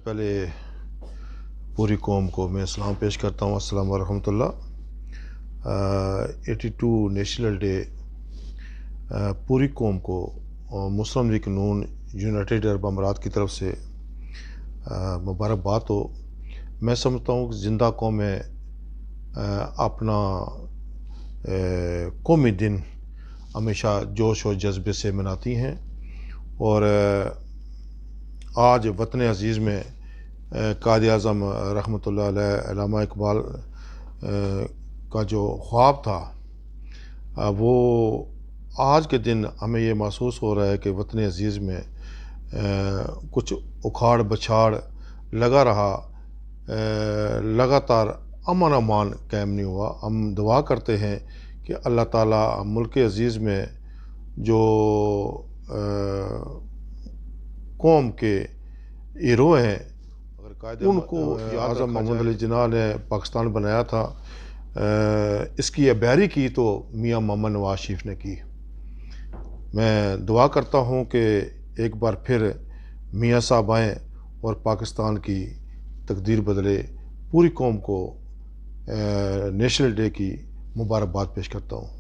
پہلے پوری قوم کو میں سلام پیش کرتا ہوں۔ السلام ورحمۃ اللہ۔ 82 نیشنل ڈے پوری قوم کو مسلم لیگ نون یونائٹڈ عرب امارات کی طرف سے مبارکباد ہو۔ میں سمجھتا ہوں کہ زندہ قومیں اپنا قومی دن ہمیشہ جوش و جذبے سے مناتی ہیں، اور آج وطن عزیز میں قائد اعظم رحمۃ اللہ علیہ علامہ اقبال کا جو خواب تھا، وہ آج کے دن ہمیں یہ محسوس ہو رہا ہے کہ وطن عزیز میں کچھ اکھاڑ بچھاڑ لگا رہا، لگاتار امن امان قائم نہیں ہوا۔ ہم دعا کرتے ہیں کہ اللہ تعالیٰ ملک عزیز میں جو قوم کے ہیرو ہیں، ان کو اعظم محمد علی جناح نے پاکستان بنایا تھا، اس کی عبیری کی تو میاں محمد نواز شریف نے کی۔ میں دعا کرتا ہوں کہ ایک بار پھر میاں صاحب آئیں اور پاکستان کی تقدیر بدلے۔ پوری قوم کو نیشنل ڈے کی مبارکباد پیش کرتا ہوں۔